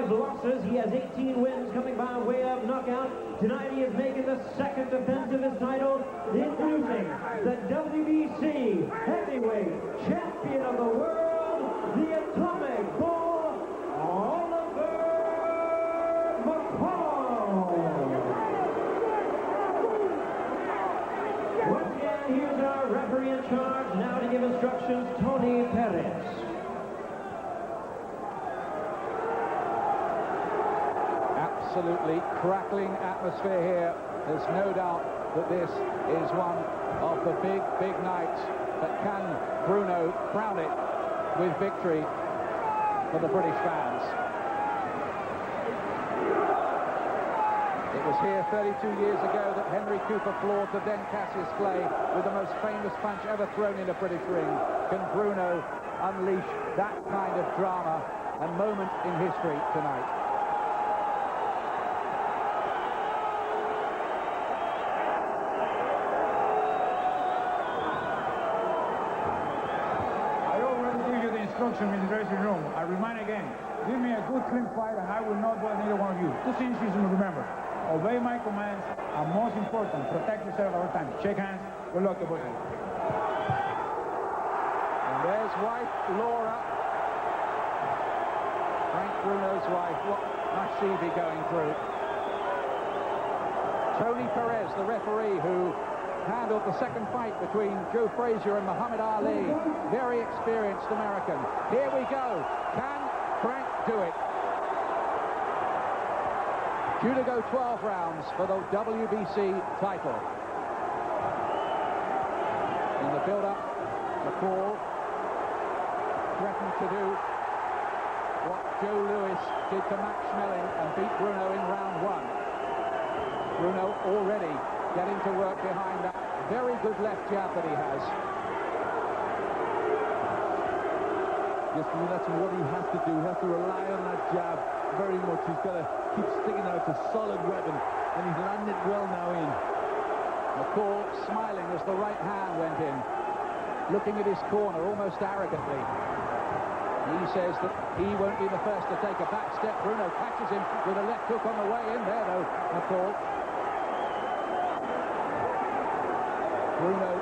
Losses. He has 18 wins coming by way of knockout. Tonight he is making the second defense of his title, introducing the WBC heavyweight champion of the world, the Atomic Bull, Oliver McCall. Once again, here's our referee in charge now to give instructions, Tony Perez. Absolutely crackling atmosphere here. There's no doubt that this is one of the big nights. But can Bruno crown it with victory for the British fans? It was here 32 years ago that Henry Cooper floored the then Cassius Clay with the most famous punch ever thrown in a British ring. Can Bruno unleash that kind of drama and moment in history tonight? In the dressing room. I remind again, give me a good clean fight and I will not do neither one of you. Two things you should remember. Obey my commands, and most important, protect yourself all the time. Shake hands, good luck to both of you. And there's wife Laura. Frank Bruno's wife. What must she be going through? Tony Perez, the referee, who handled the second fight between Joe Frazier and Muhammad Ali. Very experienced American. Here we go. Can Frank do it? Due to go 12 rounds for the WBC title. In the build-up, McCall threatened to do what Joe Louis did to Max Schmeling and beat Bruno in round one. Bruno already getting to work behind that very good left jab that he has. Yes, I mean, that's what he has to do. He has to rely on that jab very much. He's got to keep sticking out. It's a solid weapon, and he's landing it well now in. McCall smiling as the right hand went in, looking at his corner almost arrogantly. He says that he won't be the first to take a back step. Bruno catches him with a left hook on the way in there, though, McCall. Bruno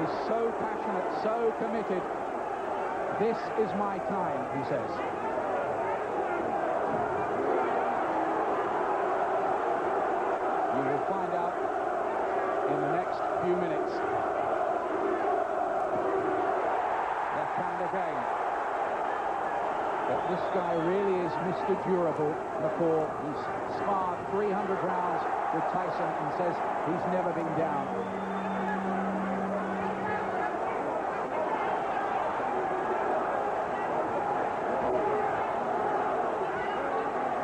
is so passionate, so committed. This is my time, he says. You will find out in the next few minutes. Left hand again. But this guy really is Mr. Durable, McCall. He's sparred 300 rounds with Tyson and says he's never been down.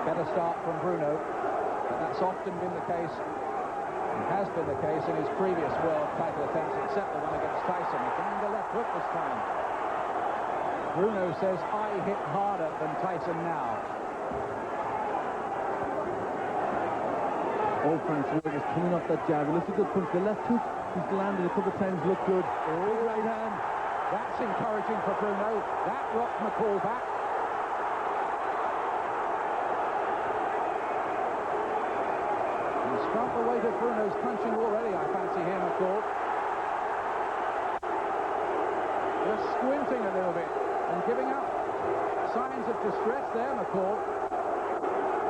Better start from Bruno, but that's often been the case, and has been the case in his previous world title attempts, except the one against Tyson. He found the left hook this time. Bruno says, I hit harder than Tyson now. All Frank's work is coming off that jab. He looks a good punch. The left hook, he's landed a couple of times, looked good. Big right hand. That's encouraging for Bruno. That rocked McCall back. Felt the weight of Bruno's punching already, I fancy here, McCall. Just squinting a little bit and giving out signs of distress there, McCall.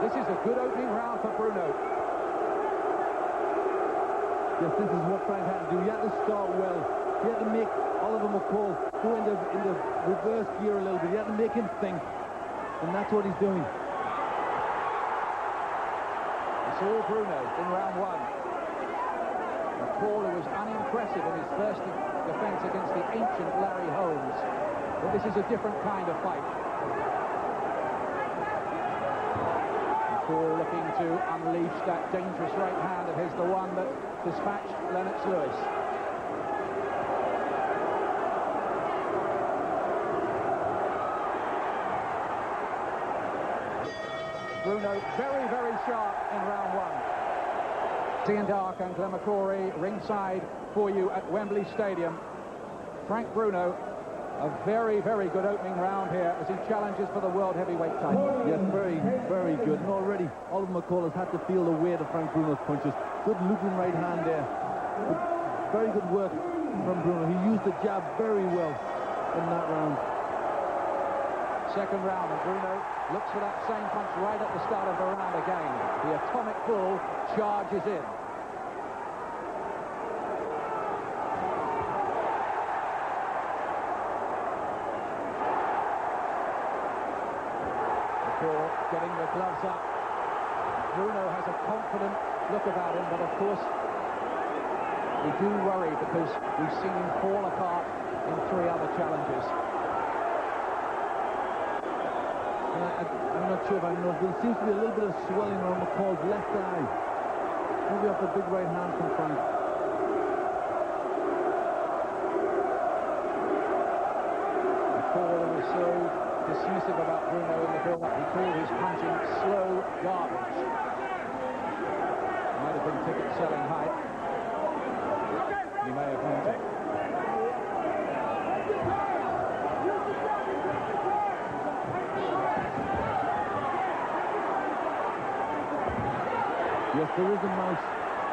This is a good opening round for Bruno. Yes, this is what Frank had to do. He had to start well. He had to make Oliver McCall go in the reverse gear a little bit. He had to make him think, and that's what he's doing. All Bruno in round one. McCall, who was unimpressive in his first defense against the ancient Larry Holmes. But this is a different kind of fight. McCall looking to unleash that dangerous right hand of his, the one that dispatched Lennox Lewis. Bruno very, very sharp in round one. Ian Dark and Glen McCrory ringside for you at Wembley Stadium. Frank Bruno A very, very good opening round here as he challenges for the world heavyweight title. Yes, very, very good. And already Oliver McCall has had to feel the weight of Frank Bruno's punches. Good looping right hand there. Very good work from Bruno. He used the jab very well in that round. Second round, and Bruno looks for that same punch right at the start of the round again. The atomic bull charges in. McCall getting the gloves up. Bruno has a confident look about him, but of course we do worry because we've seen him fall apart in 3 other challenges. I'm not sure if I know, but there seems to be a little bit of swelling on McCall's left eye. Maybe off the big right hand from Frank. McCall was so dismissive about Bruno in the build-up. He called his punching slow garbage. Might have been ticket-selling hype. He may have meant it. Yes, there is a mouse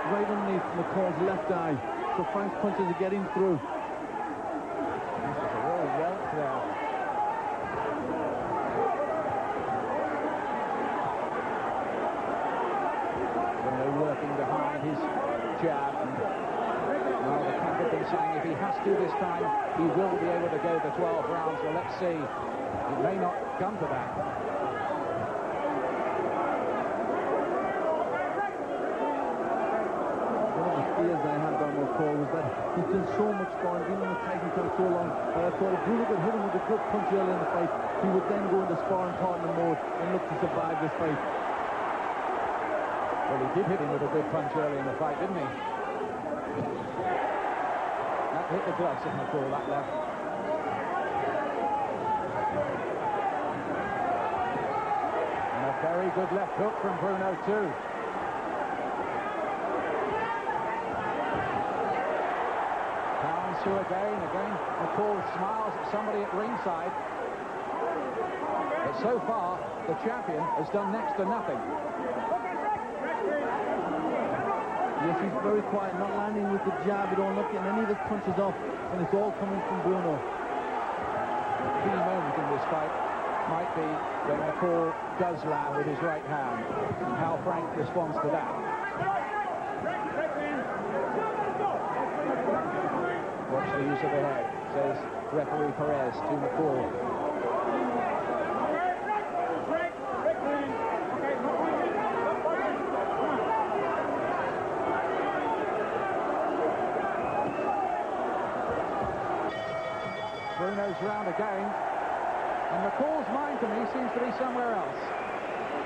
right underneath McCall's left eye, so Frank's punches are getting through. This is a real welt there. Bruno working behind his jab. Well, the camp have been saying if he has to this time, he will be able to go the 12 rounds. Well, let's see. It may not come to that. As I had on McCall was that he's done so much sparring, been on the Titan for so long, and I thought if Bruno could hit him with a good punch early in the fight, he would then go into sparring partner mode and look to survive this fight. Well, he did hit him with a good punch early in the fight, didn't he? That hit the gloves of McCall, that left. And a very good left hook from Bruno, too. Again, McCall smiles at somebody at ringside. But so far, the champion has done next to nothing. Yes, he's very quiet, not landing with the jab at all, not getting any of his punches off, and it's all coming from Bruno. The key moment in this fight might be when McCall does land with his right hand, and how Frank responds to that. Watch the use of the head, says referee Perez to McCall. Bruno's round again, and McCall's mind to me seems to be somewhere else.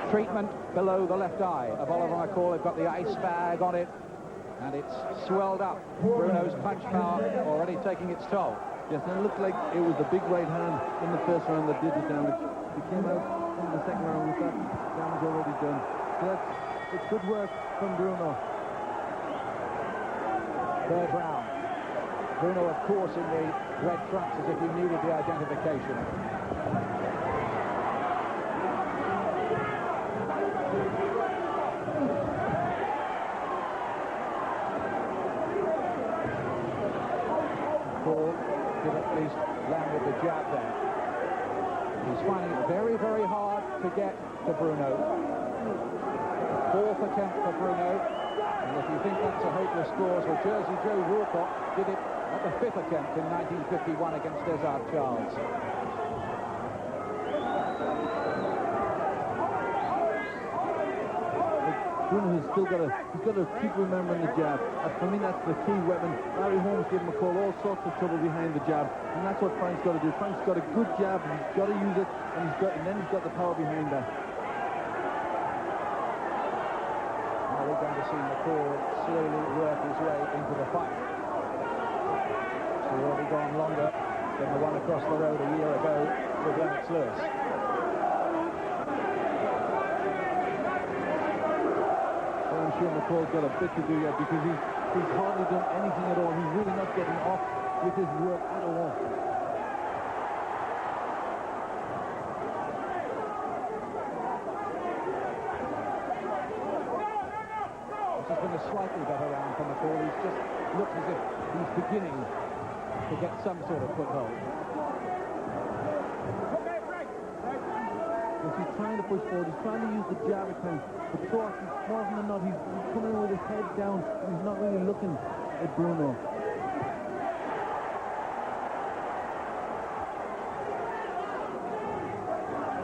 Treatment below the left eye of Oliver McCall. They've got the ice bag on it, and it's swelled up. Bruno's punch power already taking its toll. Yes, and it looked like it was the big right hand in the first round that did the damage. He came out in the second round with that damage already done. So it's good work from Bruno. Third round. Bruno, of course, in the red trunks, as if you needed the identification. Did at least land with the jab there. He's finding it very, very hard to get to Bruno. Fourth attempt for Bruno. And if you think that's a hopeless cause, well, Jersey Joe Walcott did it at the 5th attempt in 1951 against Desert Charles. Bruno has still got to keep remembering the jab. For me, that's the key weapon. Larry Holmes gave McCall all sorts of trouble behind the jab, and that's what Frank's got to do. Frank's got a good jab, and he's got to use it, and then he's got the power behind that. Now we're going to see McCall slowly work his way into the fight. He's already gone longer than the one across the road a year ago with Lennox Lewis. I'm sure McCall's got a bit to do yet because he's hardly done anything at all. He's really not getting off with his work at all. has been a slightly better round for McCall. He's just looks as if he's beginning to get some sort of foothold. He's trying to push forward, he's trying to use the jab at times, but so often, more often than not, he's coming in with his head down, and he's not really looking at Bruno.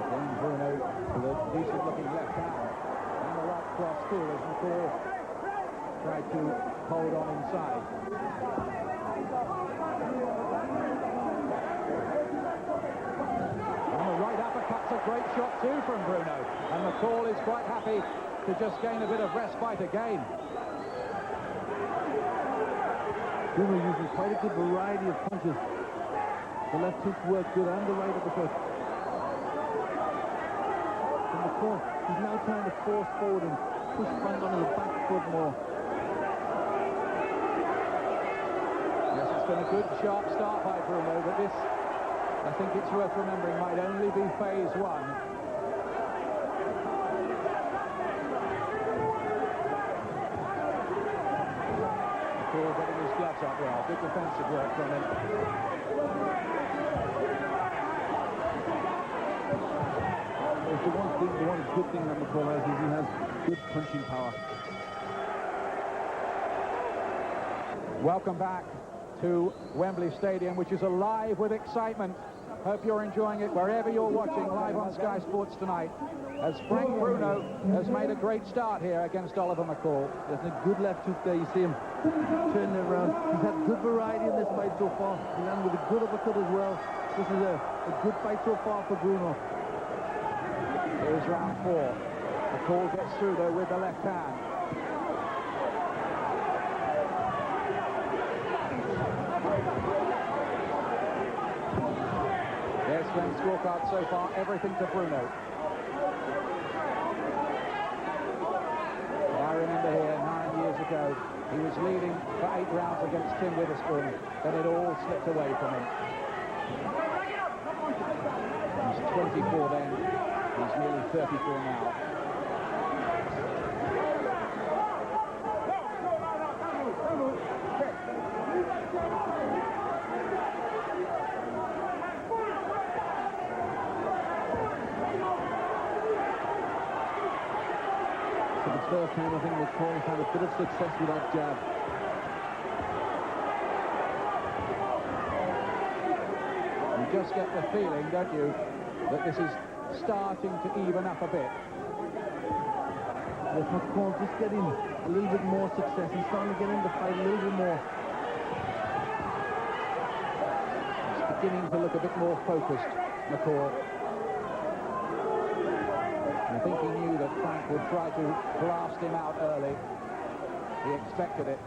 Again, Bruno with a decent-looking left hand, and the right cross too, as McCall tried to hold on inside. Uppercut's a great shot too from Bruno, and McCall is quite happy to just gain a bit of respite again. Bruno using quite a good variety of punches. The left hook worked good and the right uppercut. And McCall, he's now trying to force forward and push Frank onto the back foot more. Yes, it's been a good sharp start by Bruno, but this, I think it's worth remembering, might only be phase one. McCall getting his gloves up well. Good defensive work from him. The one good thing that McCall has is he has good punching power. Welcome back to Wembley Stadium, which is alive with excitement. Hope you're enjoying it wherever you're watching live on Sky Sports tonight, as Frank Bruno has made a great start here against Oliver McCall. There's a good left hook there, you see him turning it around. He's had good variety in this fight so far. He landed with a good uppercut as well. This is a good fight so far for Bruno. Here's round 4. McCall gets through though with the left hand. There's Glenn's scorecard so far, everything to Bruno. I remember here 9 years ago, he was leading for 8 rounds against Tim Witherspoon, then it all slipped away from him. He's 24 then, he's nearly 34 now. First time I think McCall has had a bit of success with that jab. You just get the feeling, don't you, that this is starting to even up a bit. With McCall just getting a little bit more success. He's starting to get into the fight a little bit more. He's beginning to look a bit more focused, McCall. I think he knew that Frank would try to blast him out early. He expected it.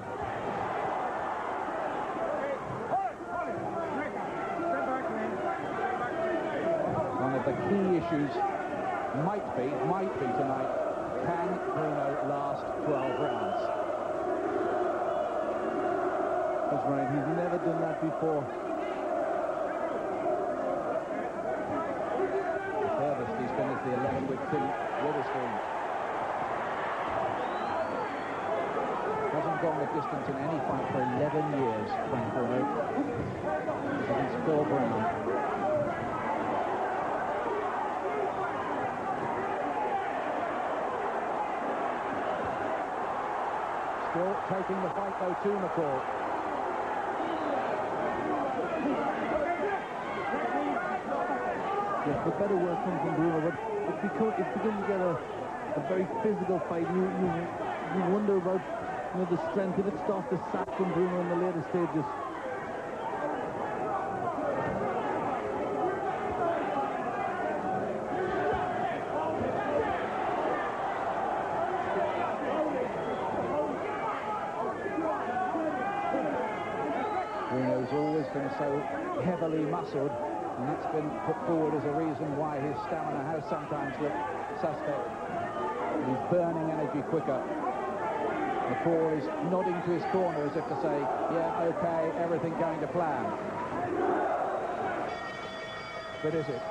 One of the key issues might be tonight, can Bruno last 12 rounds? That's right, he's never done that before. He's been as the 11 with Tim Witherspoon. Hasn't gone the distance in any fight for 11 years, Frank Bruno. Against Phil Brown. Still taking the fight though to McCall. Yes, the better work comes from Bruno, but it's beginning to get a very physical fight. You wonder about the strength if it starts to sap from Bruno in the later stages. Bruno's always been so heavily muscled, and that's been put forward as a reason why his stamina has sometimes looked suspect. He's burning energy quicker. McCall is nodding to his corner as if to say, yeah, okay, everything going to plan. But is it?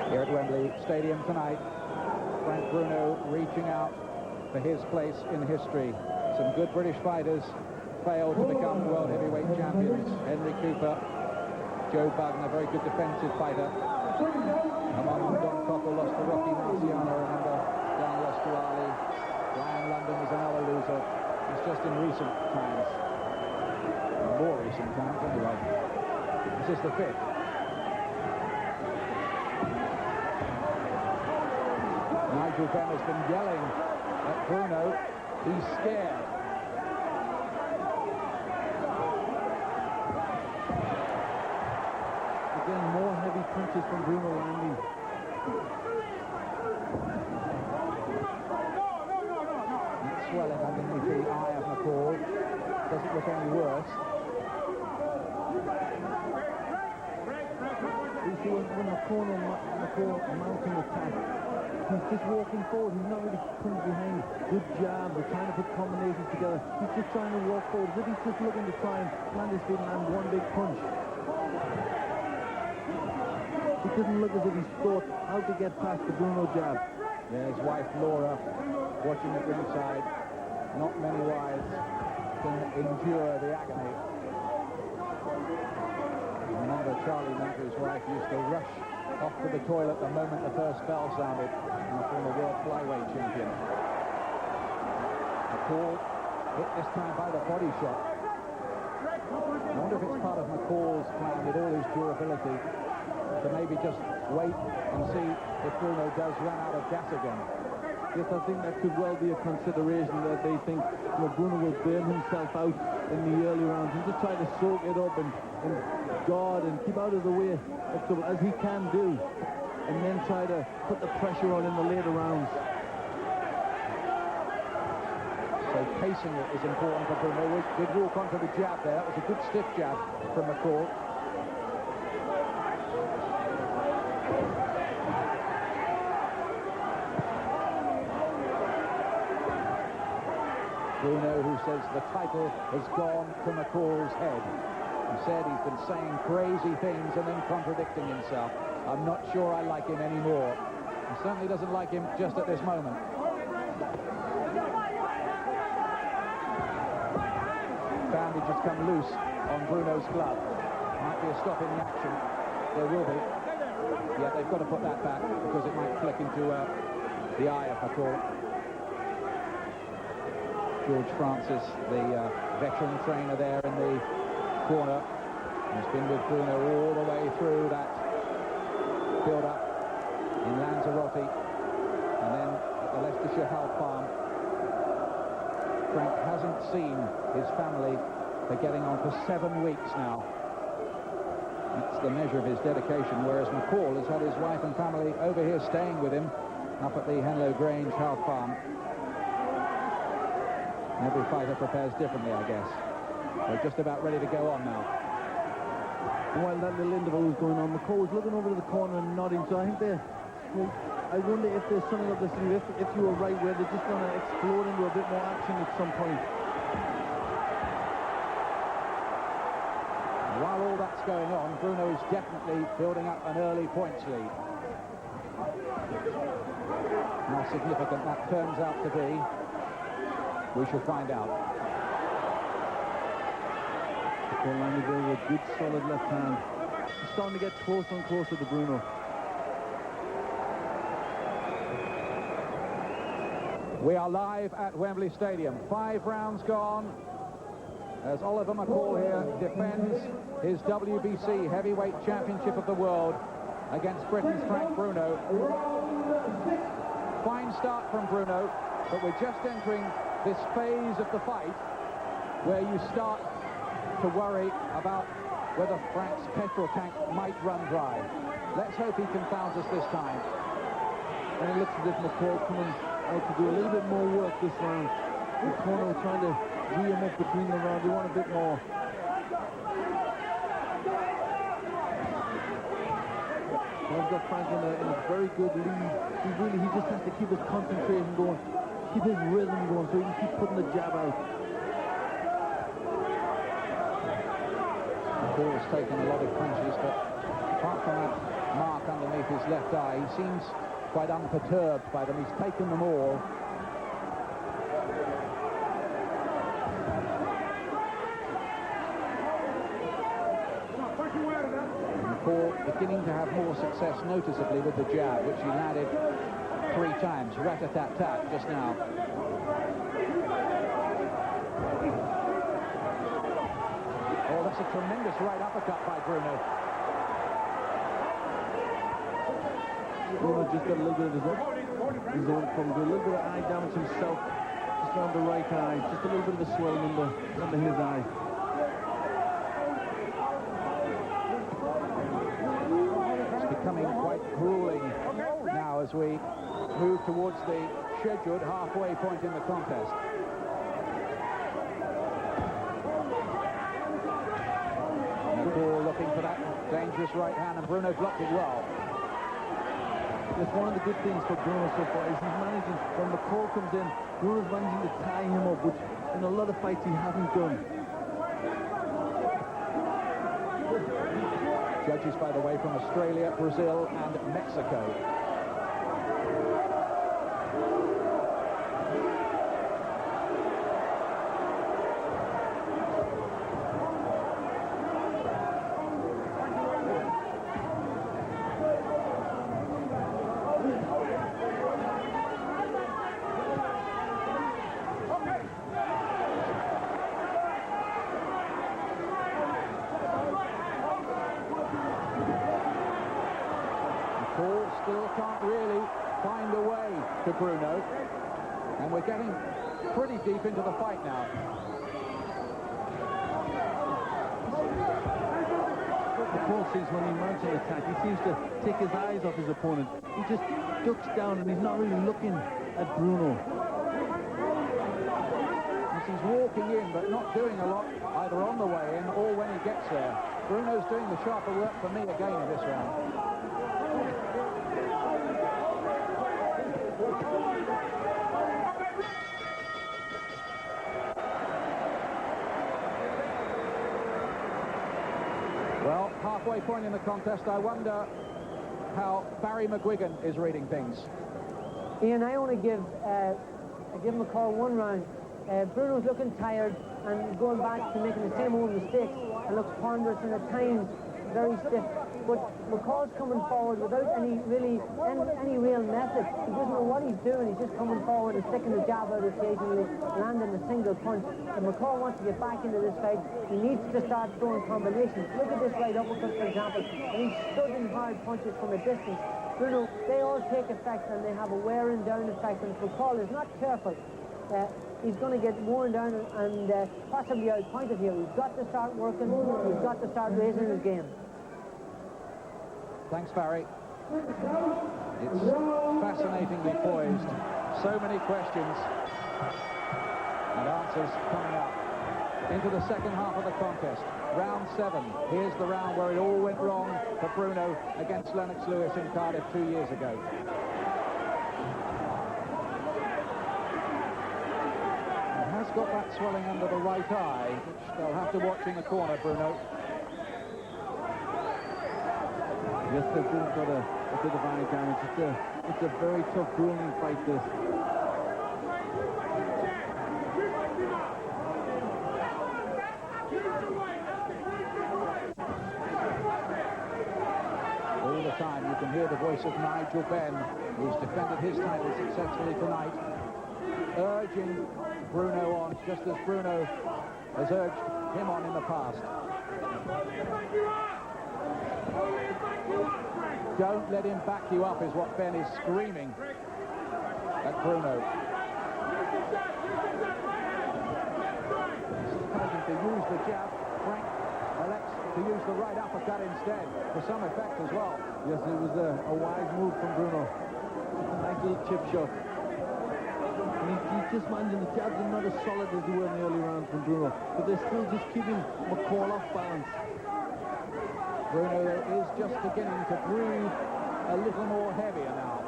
Here at Wembley Stadium tonight, Frank Bruno reaching out for his place in history. Some good British fighters failed to become world heavyweight champions. Henry Cooper, Joe Bugden, a very good defensive fighter. Among them, Don Cockle lost to Rocky Marciano, remember? Don lost to Ali. Brian London was another loser. It's just in recent times. More recent times, anyway. This is the fifth. Nigel Benn has been yelling at Bruno. He's scared. Again, more heavy punches from Bruno landing. It's swelling underneath the eye of McCall. Doesn't look any worse. You see, when McCall mounting attack, he's just walking forward. He's not really putting behind. Good job. They're trying to put combinations together. He's just trying to walk forward. As if he's just looking to try and land his feet and land one big punch. He doesn't look as if he's thought how to get past the Bruno jab. Yeah, his wife Laura watching at ringside. Not many wives can endure the agony. Remember, Charlie Mentor's wife used to rush off to the toilet the moment the first bell sounded, and a former world flyweight champion. McCall hit this time by the body shot. I wonder if it's part of McCall's plan with all his durability to maybe just wait and see if Bruno does run out of gas again. Yes, I think that could well be a consideration, that they think, you know, Bruno will burn himself out in the early rounds and just try to soak it up and guard and keep out of the way of trouble, as he can do, and then try to put the pressure on in the later rounds. So pacing it is important for Bruno. Did walk onto the jab there. That was a good stiff jab from McCall. Bruno, who says the title has gone to McCall's head. He said he's been saying crazy things and then contradicting himself. I'm not sure I like him anymore. He certainly doesn't like him just at this moment. Bandage has come loose on Bruno's glove. Might be a stop in the action. There will be. Yeah, they've got to put that back because it might flick into the eye of McCall. George Francis, the veteran trainer there in the corner, has been with Bruno all the way through that build-up in Lanzarote and then at the Leicestershire Health Farm. Frank hasn't seen his family for getting on for 7 weeks now. That's the measure of his dedication, whereas McCall has had his wife and family over here staying with him up at the Henlow Grange Health Farm. Every fighter prepares differently, I guess. They're just about ready to go on now. While that little interval was going on, McCall was looking over to the corner and nodding, so I think they're... Well, I wonder if there's something up the sleeve, if you were right, where they're just going to explode into a bit more action at some point. While all that's going on, Bruno is definitely building up an early points lead. How significant that turns out to be, we shall find out. McCall landed there with a good solid left hand. He's starting to get closer and closer to Bruno. We are live at Wembley Stadium. 5 rounds gone as Oliver McCall here defends his WBC Heavyweight Championship of the World against Britain's Frank Bruno. Fine start from Bruno, but we're just entering this phase of the fight where you start to worry about whether Frank's petrol tank might run dry. Let's hope he confounds us this time. And it looks as if McCall coming out to do a little bit more work this round. The corner trying to gee him up between the rounds. They want a bit more. I've got Frank in a very good lead. He just has to keep his concentration going, keep his rhythm going, so he can keep putting the jab out. McCall's taken a lot of punches, but apart from that mark underneath his left eye, he seems quite unperturbed by them. He's taken them all. beginning to have more success noticeably with the jab, which he landed 3 times. Rat-a-tat-tat just now. Oh, that's a tremendous right uppercut by Bruno. Bruno just got a little bit of his own problem, a little bit of eye damage himself, just around the right eye, just a little bit of a swelling under his eye. It's becoming quite grueling now as we move towards the scheduled halfway point in the contest. McCall looking for that dangerous right hand, and Bruno blocked it well. That's one of the good things for Bruno so far is he's managing, when McCall comes in, Bruno's managing to tie him up, which in a lot of fights he hasn't done. Judges, by the way, from Australia, Brazil and Mexico. Still can't really find a way to Bruno, and we're getting pretty deep into the fight now. McCall seems when he mounts an attack, he seems to take his eyes off his opponent. He just ducks down and he's not really looking at Bruno. He's walking in but not doing a lot either on the way in or when he gets there. Bruno's doing the sharper work for me again in this round. Well, halfway point in the contest, I wonder how Barry McGuigan is reading things. Ian, I only give McCall 1 round. Bruno's looking tired and going back to making the same old mistakes and looks ponderous and at times very stiff. But McCall's coming forward without any real method. He doesn't know what he's doing. He's just coming forward and sticking the jab out occasionally, landing a single punch. And McCall wants to get back into this fight. He needs to start throwing combinations. Look at this right uppercut, for example, and he's studding hard punches from a distance. Bruno, they all take effect and they have a wearing down effect. And if McCall is not careful, he's going to get worn down and possibly outpointed here. He's got to start working. He's got to start raising his game. Thanks, Barry. It's fascinatingly poised. So many questions and answers coming up into the second half of the contest. Round 7. Here's the round where it all went wrong for Bruno against Lennox Lewis in Cardiff 2 years ago. He has got that swelling under the right eye, which they'll have to watch in the corner, Bruno. Yes, they've both got a bit of eye damage. It's a very tough, grueling fight, this. All the time you can hear the voice of Nigel Benn, who's defended his title successfully tonight, urging Bruno on, just as Bruno has urged him on in the past. Don't let him back you up, is what Ben is screaming at Bruno. Starting to use the jab. Frank elects to use the right uppercut instead, for some effect as well. Yes, it was a wise move from Bruno. Just a nice little chip shot. And he's just managing, the jabs are not as solid as they were in the early rounds from Bruno, but they're still just keeping McCall off balance. Bruno is just beginning to breathe a little more heavier now.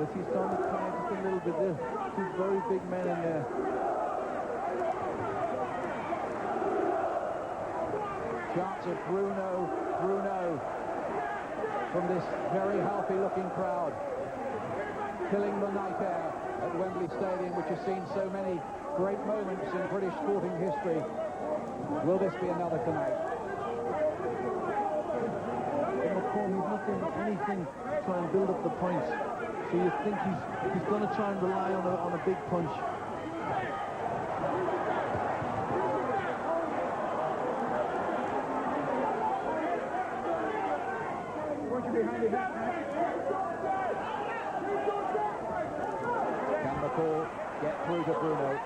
Yes, he's starting to tire just a little bit. There two very big men in there. Chants of Bruno, Bruno, from this very healthy-looking crowd, killing the night air at Wembley Stadium, which has seen so many great moments in British sporting history. Will this be another tonight? McCall, he's not doing anything to try and build up the points. So you think he's going to try and rely on a big punch. Can McCall get through to Bruno?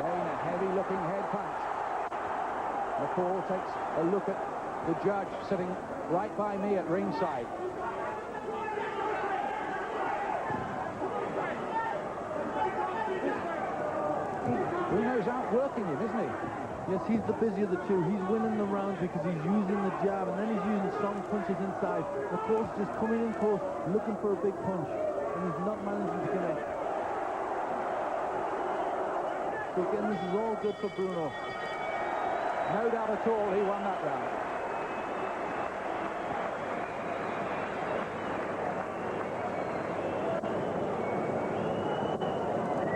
Again, a heavy-looking head punch. McCall takes a look at the judge sitting right by me at ringside. Bruno's outworking him, isn't he? Yes, he's the busier of the two. He's winning the rounds because he's using the jab, and then he's using strong punches inside. McCall's just coming in close, looking for a big punch, and he's not managing to connect. So again, this is all good for Bruno. No doubt at all, he won that round.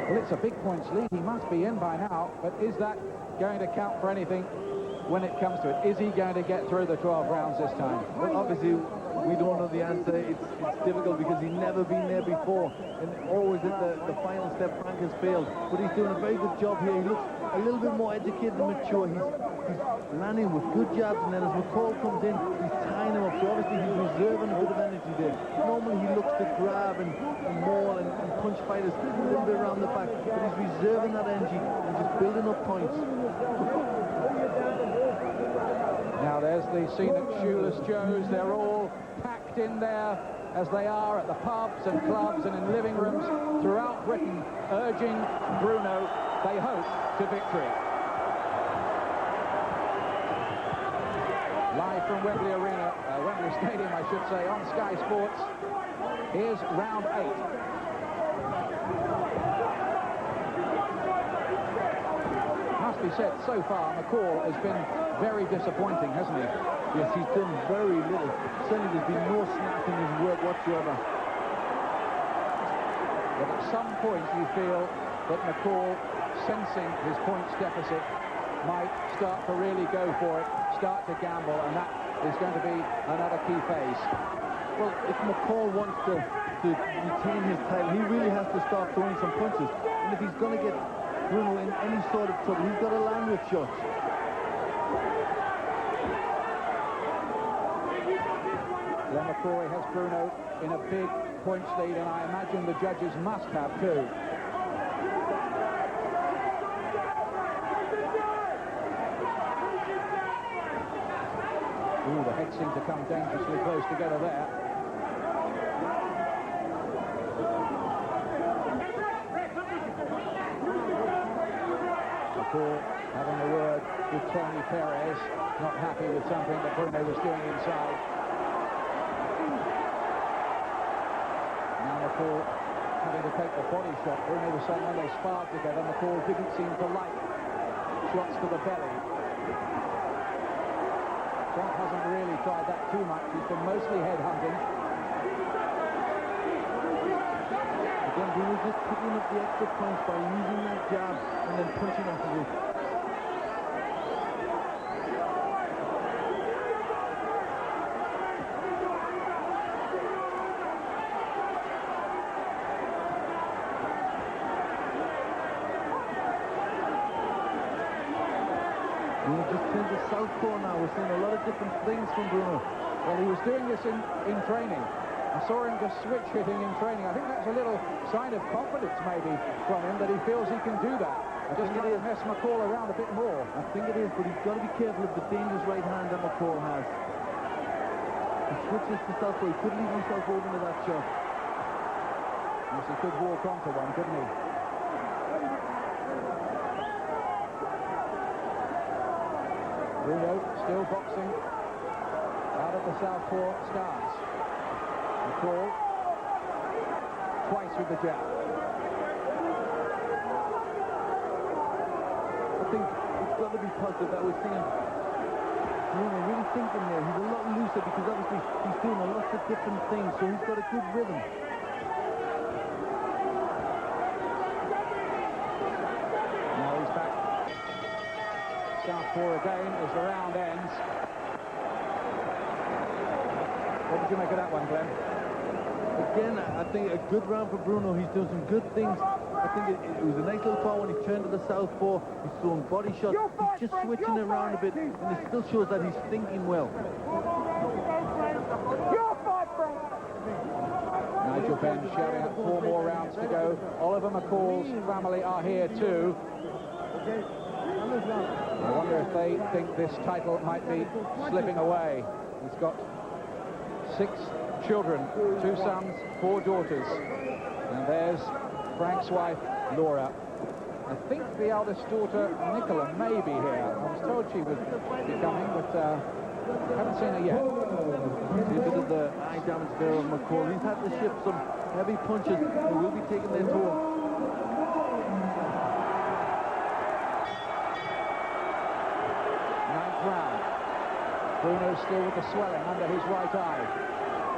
Well, it's a big points lead. He must be in by now, but is that going to count for anything when it comes to it? Is he going to get through the 12 rounds this time? Well, obviously, we don't know the answer. It's difficult because he's never been there before, and always at the final step, Frank has failed. But he's doing a very good job here. He looks a little bit more educated and mature. He's landing with good jabs, and then as McCall comes in, he's tying him up. So obviously, he's reserving a bit of energy there. Normally, he looks to grab and maul and punch fighters a little bit around the back, but he's reserving that energy and just building up points. Now there's the scene at Shoeless Joe's. They're all packed in there, as they are at the pubs and clubs and in living rooms throughout Britain, urging Bruno, they hope, to victory. Live from Wembley Arena, Wembley Stadium, I should say, on Sky Sports. Here's round 8. Must be said, so far, McCall has been very disappointing, hasn't he? Yes, he's done very little. Certainly there's been no snap in his work whatsoever. But at some point you feel that McCall, sensing his points deficit, might start to really go for it, start to gamble, and that is going to be another key phase. Well, if McCall wants to retain his title, he really has to start throwing some punches. And if he's going to get Bruno in any sort of trouble, he's got to land with shots. Then McCall has Bruno in a big points lead, and I imagine the judges must have too. Ooh, the heads seem to come dangerously close together there. McCall having a word with Tony Perez, not happy with something that Bruno was doing inside. Now McCall having to take the body shot. Bruno was saying when they sparred together, McCall didn't seem to like shots to the belly. Frank hasn't really tried that too much. He's been mostly head-hunting. Again, Bruno's just picking up the extra points by using that jab and then punching after it. Bruno just turned to southpaw now. We're seeing a lot of different things from Bruno. Well, he was doing this in training. I saw him just switch hitting in training. I think that's a little sign of confidence maybe from him, that he feels he can do that. Just trying to mess McCall around a bit more. I think it is, but he's got to be careful of the dangerous right hand that McCall has. He switches to southpaw. He could leave himself open to that shot. Yes, he could walk onto one, couldn't he? Bruno still boxing out of the southpaw stance. McCall twice with the jab. I think it's got to be positive that we're seeing Bruno really thinking there. He's a lot looser because obviously he's doing a lot of different things, so he's got a good rhythm. for again as the round ends. What did you make of that one, Glenn? Again, I think a good round for Bruno. He's doing some good things. I think it was a nice little call when he turned to the southpaw. He's throwing body shots. He's just switching it around a bit, and it still shows that he's thinking well. Nigel Benn shouting out 4 more rounds to go. Oliver McCall's family are here too. I wonder if they think this title might be slipping away. He's got 6 children, 2 sons, 4 daughters. And there's Frank's wife, Laura. I think the eldest daughter, Nicola, may be here. I was told she would be coming, but haven't seen her yet. See a bit of the eye damage there on McCall. He's had to shift some heavy punches. They will be taking their toll. Round. Bruno still with the swelling under his right eye.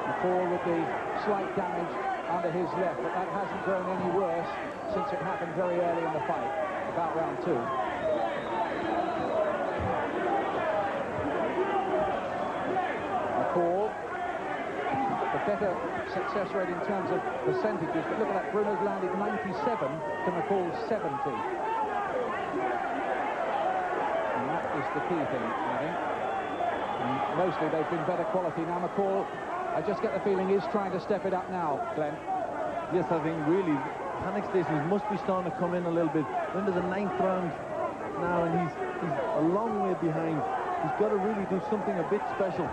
McCall with the slight damage under his left, but that hasn't grown any worse since it happened very early in the fight, about round 2. McCall, the better success rate in terms of percentages, but look at that, Bruno's landed 97 to McCall's 70. Is the key thing, I think. And mostly they've been better quality. Now McCall, I just get the feeling, is trying to step it up now, Glenn. Yes, I think really panic stations must be starting to come in a little bit. We're into the 9th round now, and he's a long way behind. He's got to really do something a bit special.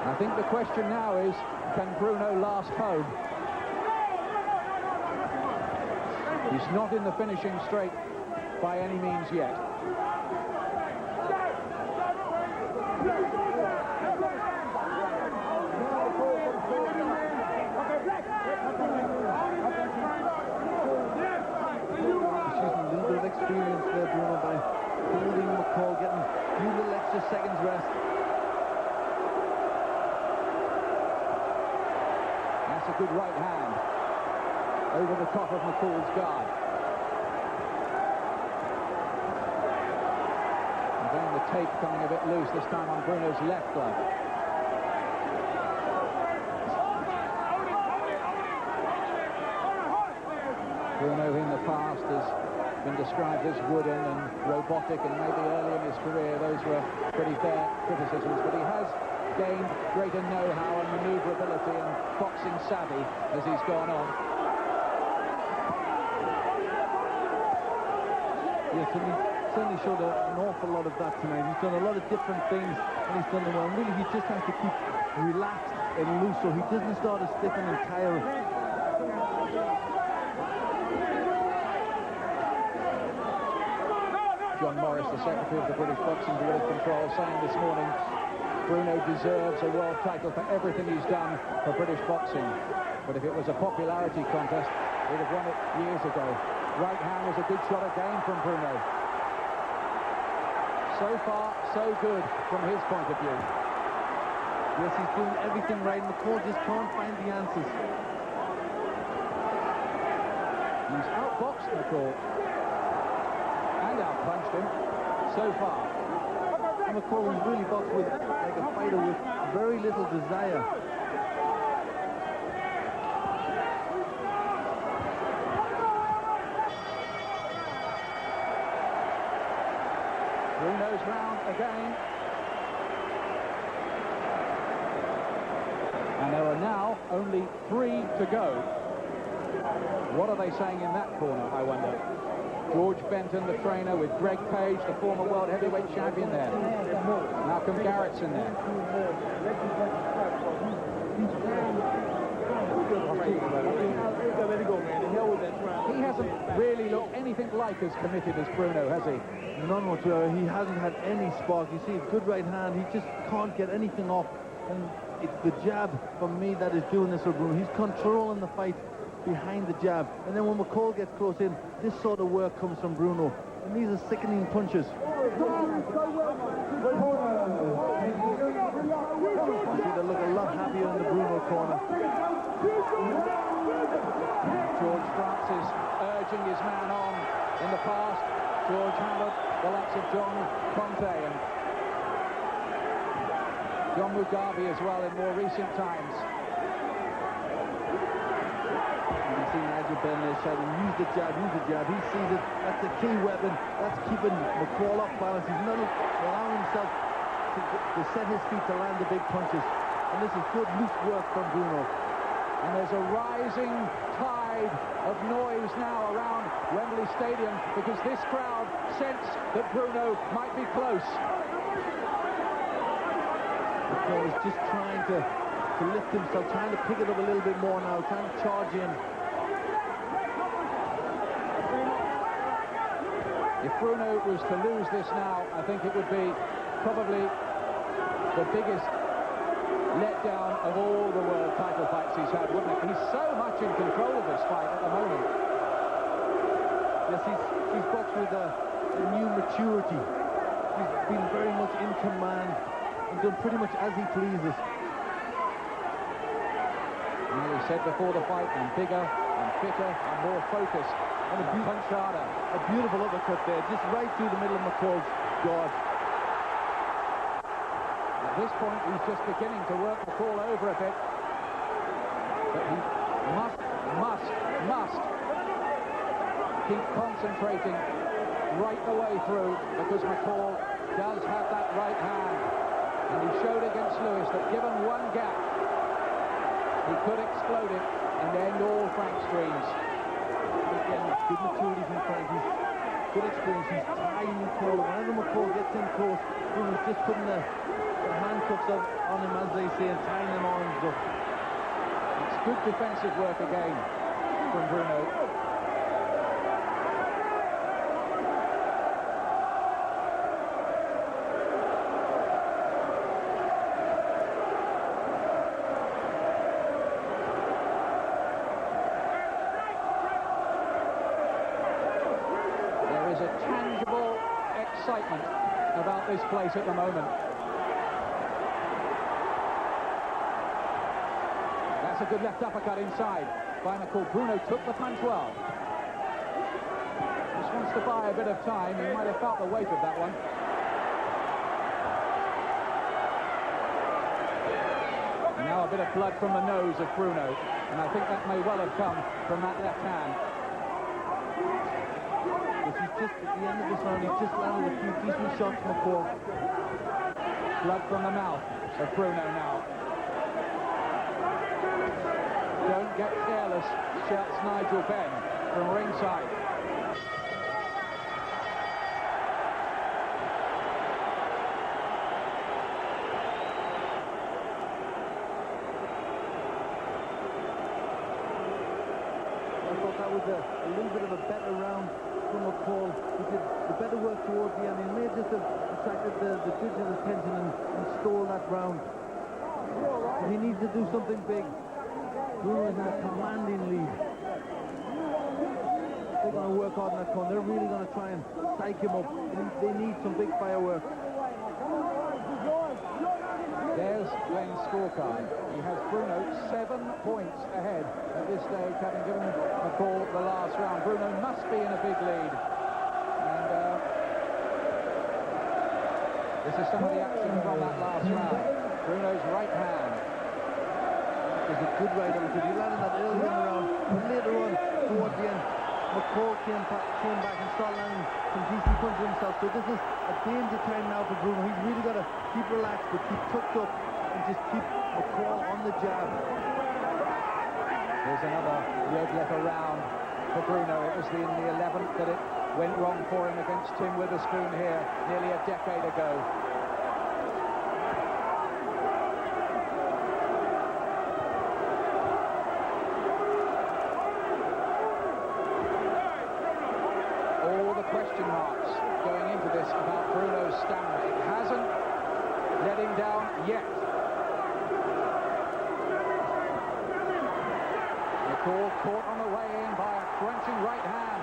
I think the question now is, can Bruno last home? He's not in the finishing straight by any means yet. Experience there, Bruno, by holding McCall, getting a few little extra seconds rest. That's a good right hand over the top of McCall's guard. And then the tape coming a bit loose, this time on Bruno's left glove. Bruno in the past has been described as wooden and robotic, and maybe early in his career those were pretty fair criticisms, but he has gained greater know-how and manoeuvrability and boxing savvy as he's gone on. Yes, and he certainly showed an awful lot of that tonight. He's done a lot of different things, and he's done them well. And really, he just has to keep relaxed and loose so he doesn't start to stiffen and tire. John Morris, the Secretary of the British Boxing Board of Control, saying this morning Bruno deserves a world title for everything he's done for British boxing. But if it was a popularity contest, he'd have won it years ago. Right hand was a good shot again from Bruno. So far, so good from his point of view. Yes, he's doing everything right. McCall just can't find the answers. He's outboxed McCall. And outpunched him so far. McCall is really boxed with like a fighter with very little desire. Bruno's round again. And there are now only 3 to go. What are they saying in that corner, I wonder? George Benton, the trainer, with Greg Page, the former world heavyweight champion there. Malcolm Garrett's in there. He hasn't really looked anything like as committed as Bruno, has he? None whatsoever. He hasn't had any spark. You see, a good right hand. He just can't get anything off. And it's the jab, for me, that is doing this for Bruno. He's controlling the fight behind the jab, and then when McCall gets close in, this sort of work comes from Bruno, and these are sickening punches. See, they look a lot happier in the Bruno corner. George Francis urging his man on in the past. George hammered the likes of John Conte and John Mugabe as well in more recent times. You can see Nigel Benn there shouting, use the jab, use the jab. He sees it. That's a key weapon. That's keeping McCall off balance. He's not allowing himself to set his feet to land the big punches. And this is good loose work from Bruno. And there's a rising tide of noise now around Wembley Stadium because this crowd sense that Bruno might be close. McCall is just trying to lift himself, trying to pick it up a little bit more now, trying to charge in. If Bruno was to lose this now, I think it would be probably the biggest letdown of all the world title fights he's had, wouldn't it? He's so much in control of this fight at the moment. Yes, he's boxed with a new maturity. He's been very much in command and done pretty much as he pleases. Well, he said before the fight, I'm bigger, I'm fitter, I'm more focused, and a punch harder. A beautiful uppercut there, just right through the middle of McCall's guard. At this point, he's just beginning to work McCall over a bit. But he must keep concentrating right the way through because McCall does have that right hand. And he showed against Lewis that given one gap, he could explode it and end all Frank's dreams. Again, good maturity from Frank. He's good experience. He's tying McCall. Whenever McCall gets in close, Bruno's just putting the handcuffs on him, as they say, and tying them arms up. It's good defensive work again from Bruno. There is a tangible excitement about this place at the moment. That's a good left uppercut inside by McCall. Bruno took the punch well. Just wants to buy a bit of time. He might have felt the weight of that one. And now a bit of blood from the nose of Bruno. And I think that may well have come from that left hand. But he's just, at the end of this round, he's just landed a few decent shots, McCall. Blood from the mouth of Bruno now. Don't get careless, shouts Nigel Benn from ringside. I thought that was a little bit of a better round from McCall. He did the better work towards the end. He may just have attracted the judge's attention and stole that round. But he needs to do something big. Bruno is in a commanding lead. They're going to work hard in that corner. They're really going to try and psych him up. They need some big firework. There's Glenn's scorecard. He has Bruno 7 points ahead at this stage, having given McCall the last round. Bruno must be in a big lead. And this is some of the action from that last round. Bruno's right hand. It was a good right on because he landed that early in the round, but later on, towards the end, McCall came back and started landing some decent punches himself. So this is a danger time now for Bruno. He's really got to keep relaxed, but keep tucked up and just keep McCall on the jab. Here's another red letter round for Bruno. It was in the 11th that it went wrong for him against Tim Witherspoon here nearly a decade ago. Question marks going into this about Bruno's stamina. It hasn't let him down yet. McCall caught on the way in by a crunching right hand.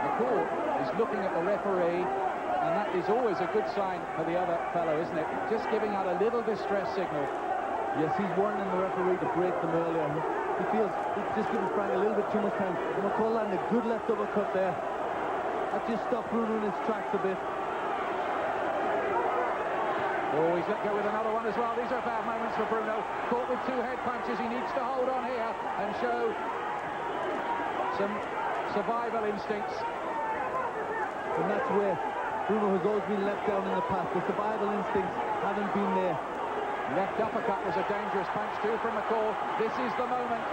McCall is looking at the referee, and that is always a good sign for the other fellow, isn't it? Just giving out a little distress signal. Yes, he's warning the referee to break them earlier. He feels he's just giving Frank a little bit too much time. McCall landed a good left uppercut there. That just stopped Bruno in his tracks a bit. Oh, he's let go with another one as well. These are bad moments for Bruno. Caught with 2 head punches. He needs to hold on here and show some survival instincts. And that's where Bruno has always been let down in the past. The survival instincts haven't been there. Left uppercut was a dangerous punch too from McCall. This is the moment.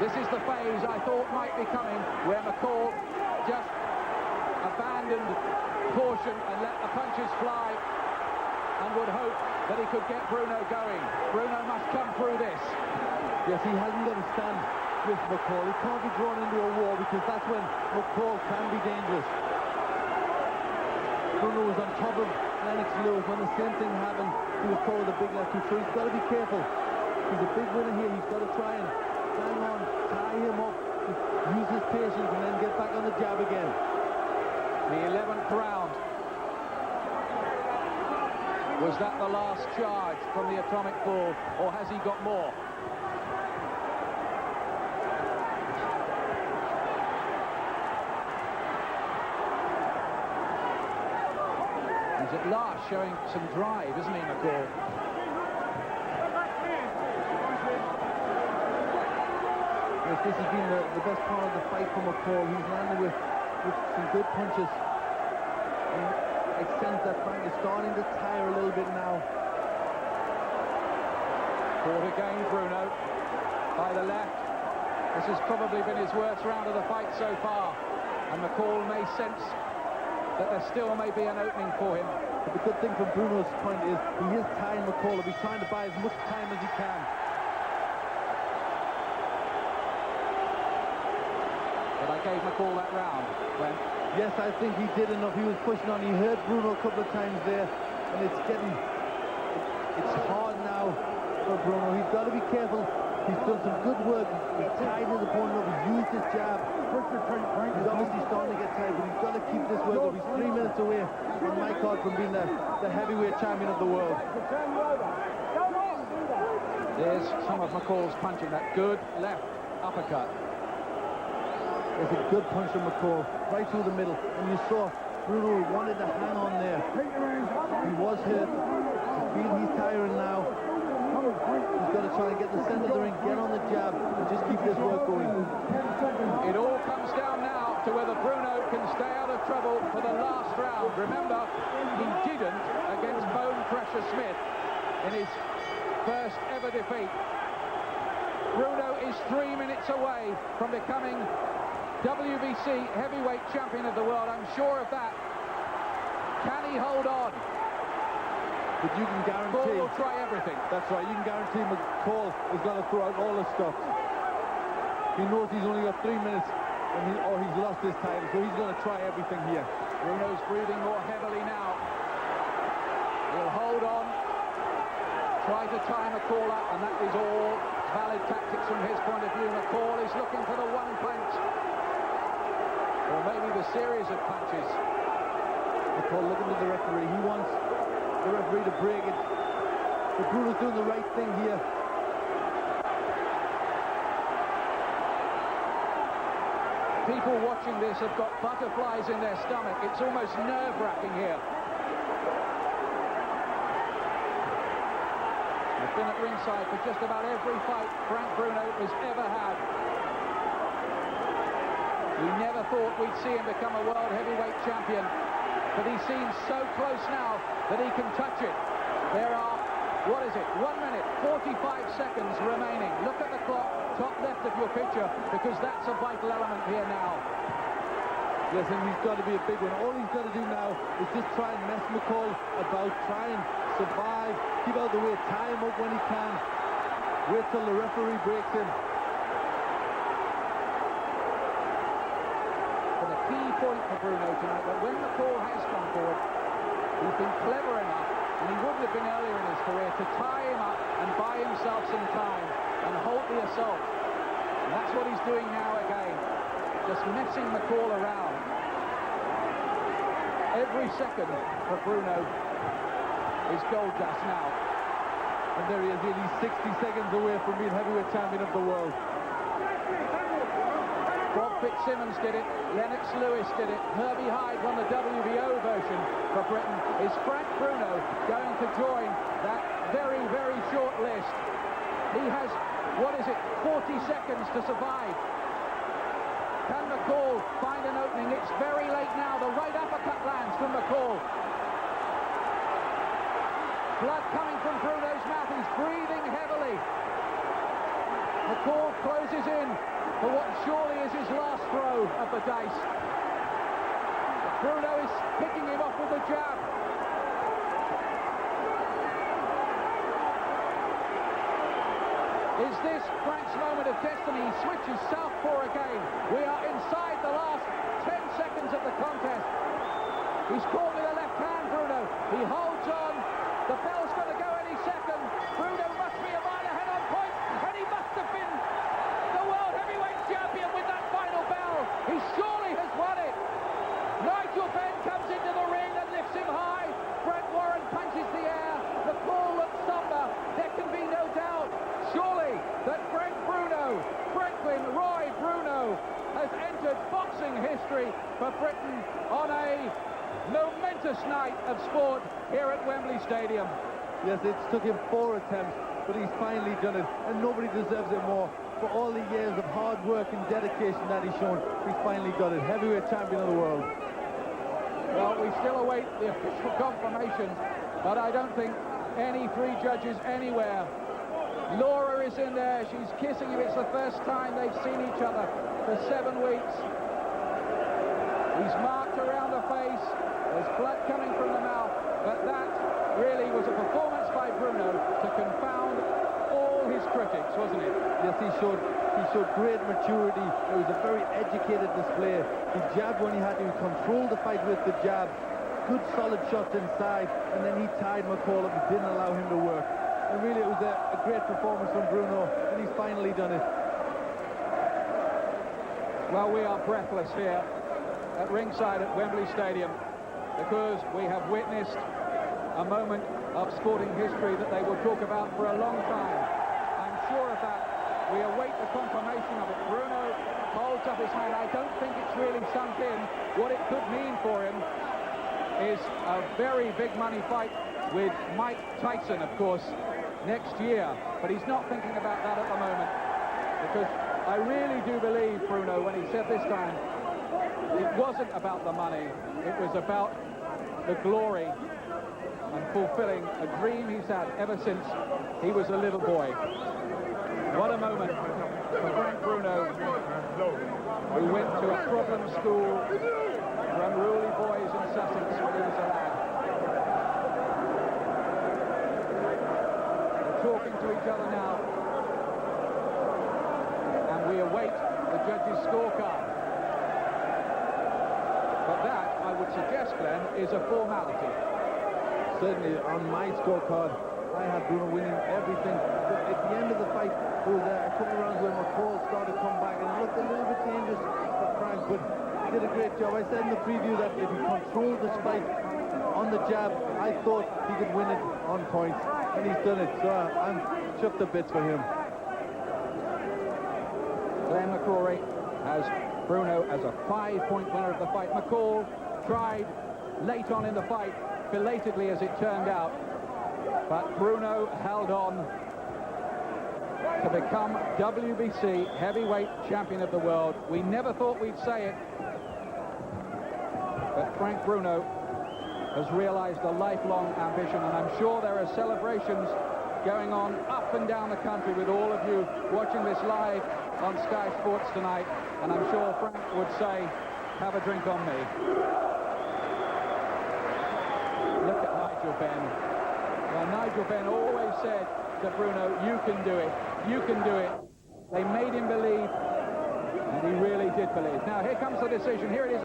This is the phase I thought might be coming, where McCall just abandoned caution and let the punches fly, and would hope that he could get Bruno going. Bruno must come through this. Yes, he hasn't got to stand with McCall. He can't be drawn into a war, because that's when McCall can be dangerous. Bruno was on top of Lennox Lewis when the same thing happened. He was called a big left hook, so he's got to be careful. He's a big winner here. He's got to try and hang on, tie him up, use his patience, and then get back on the jab again. The 11th round. Was that the last charge from the Atomic Bull, or has he got more? He's at last showing some drive, isn't he, McCall? Yes, this has been the best part of the fight for McCall. He's landed with some good punches. And I sense that Frank is starting to tire a little bit now. Caught again, Bruno, by the left. This has probably been his worst round of the fight so far. And McCall may sense that there still may be an opening for him. But the good thing from Bruno's point is he is tying McCall. He's trying to buy as much time as he can. But I gave McCall that round, Glenn. Yes, I think he did enough. He was pushing on. He hurt Bruno a couple of times there, and it's hard now for Bruno. He's got to be careful. He's done some good work. He's tied his opponent up. He's used his jab. He's obviously starting to get tired, but he's got to keep this work up. He's 3 minutes away on my card from being the heavyweight champion of the world. There's some of McCall's punching. That good left uppercut. There's a good punch from McCall, right through the middle. And you saw Bruno wanted to hang on there. He was hurt. He's tiring now. He's got to try and get the center of the ring, get on the jab, and just keep this work going. It all comes down now to whether Bruno can stay out of trouble for the last round. Remember, he didn't against Bone Crusher Smith in his first ever defeat. Bruno is 3 minutes away from becoming WBC heavyweight champion of the world. I'm sure of that. Can he hold on? But you can guarantee... McCall will try everything. That's right, you can guarantee McCall is going to throw out all the stops. He knows he's only got 3 minutes, or he's lost his title, so he's going to try everything here. Bruno's breathing more heavily now. He'll hold on, try to tie McCall up, and that is all valid tactics from his point of view. McCall is looking for the one punch, or maybe the series of punches. McCall looking to the referee. He wants the referee to break it. But Bruno's doing the right thing here. People watching this have got butterflies in their stomach. It's almost nerve-wracking here. I've been at ringside for just about every fight Frank Bruno has ever had. We never thought we'd see him become a world heavyweight champion, but he seems so close now that he can touch it. There are, 1 minute, 45 seconds remaining. Look at the clock, top left of your picture, because that's a vital element here now. Listen, he's got to be a big one. All he's got to do now is just try and mess McCall about, try and survive, keep out of the way, tie him up when he can, wait till the referee breaks him. But the key point for Bruno tonight, that when McCall has come forward, he's been clever enough, and he wouldn't have been earlier in his career, to tie him up and buy himself some time and halt the assault. And that's what he's doing now again, just messing McCall around. Every second for Bruno is gold dust now. And there he is, nearly 60 seconds away from being heavyweight champion of the world. Bob Fitzsimmons did it, Lennox Lewis did it, Herbie Hyde won the WBO version for Britain. Is Frank Bruno going to join that very, very short list? He has, 40 seconds to survive. Can McCall find an opening? It's very late now. The right uppercut lands from McCall. Blood coming from Bruno's mouth. He's breathing heavily. McCall closes in for what surely is his last throw of the dice. Bruno is picking him off with the jab. Is this Frank's moment of destiny? He switches southpaw again. We are inside the last 10 seconds of the contest. He's caught with a left hand, Bruno. He holds on. The bell's going to go any second. Bruno must be a mile ahead on point, and he must have been the world heavyweight champion with that final bell. He surely has won it. Nigel Benn comes into the ring and lifts him high. Brent Warren punches the air. The call looks somber. There can be no doubt, surely, that Franklin Roy Bruno has entered boxing history for Britain on a momentous night of sport here at Wembley Stadium. Yes, it took him 4 attempts, but he's finally done it, and nobody deserves it more. For all the years of hard work and dedication that he's shown, he's finally got it. Heavyweight champion of the world. Well, we still await the official confirmation, but I don't think any 3 judges anywhere. Laura is in there. She's kissing him. It's the first time they've seen each other for 7 weeks. He's marked around the face. There's blood coming from the mouth, but that really was a performance by Bruno to confound all his critics, wasn't it? Yes, he showed great maturity. It was a very educated display. He jabbed when he had to, control the fight with the jab. Good solid shots inside, and then he tied McCall up and didn't allow him to work. And really, it was a great performance from Bruno, and he's finally done it. Well, we are breathless here at ringside at Wembley Stadium, because we have witnessed a moment of sporting history that they will talk about for a long time. I'm sure of that. We await the confirmation of it. Bruno holds up his hand. I don't think it's really sunk in. What it could mean for him is a very big money fight with Mike Tyson, of course, next year. But he's not thinking about that at the moment, because I really do believe, Bruno, when he said this time, it wasn't about the money. It was about the glory and fulfilling a dream he's had ever since he was a little boy. What a moment for Frank Bruno, who went to a problem school for unruly boys in Sussex when he was a lad. They're talking to each other now, and we await the judge's scorecard. But that, I would suggest, Glenn, is a formality. Certainly, on my scorecard, I had Bruno winning everything. But at the end of the fight, there was a couple of rounds where McCall started to come back, and it looked a little bit dangerous for Frank, but he did a great job. I said in the preview that if he controlled this fight on the jab, I thought he could win it on points, and he's done it. So I'm chuffed to bits for him. Glenn McCrory has Bruno as a 5-point winner of the fight. McCall tried late on in the fight, belatedly as it turned out, but Bruno held on to become WBC heavyweight champion of the world. We never thought we'd say it, but Frank Bruno has realized a lifelong ambition, and I'm sure there are celebrations going on up and down the country with all of you watching this live on Sky Sports tonight, and I'm sure Frank would say, have a drink on me. Look at Nigel Benn. Well, Nigel Benn always said to Bruno, you can do it, you can do it. They made him believe, and he really did believe. Now, here comes the decision. Here it is.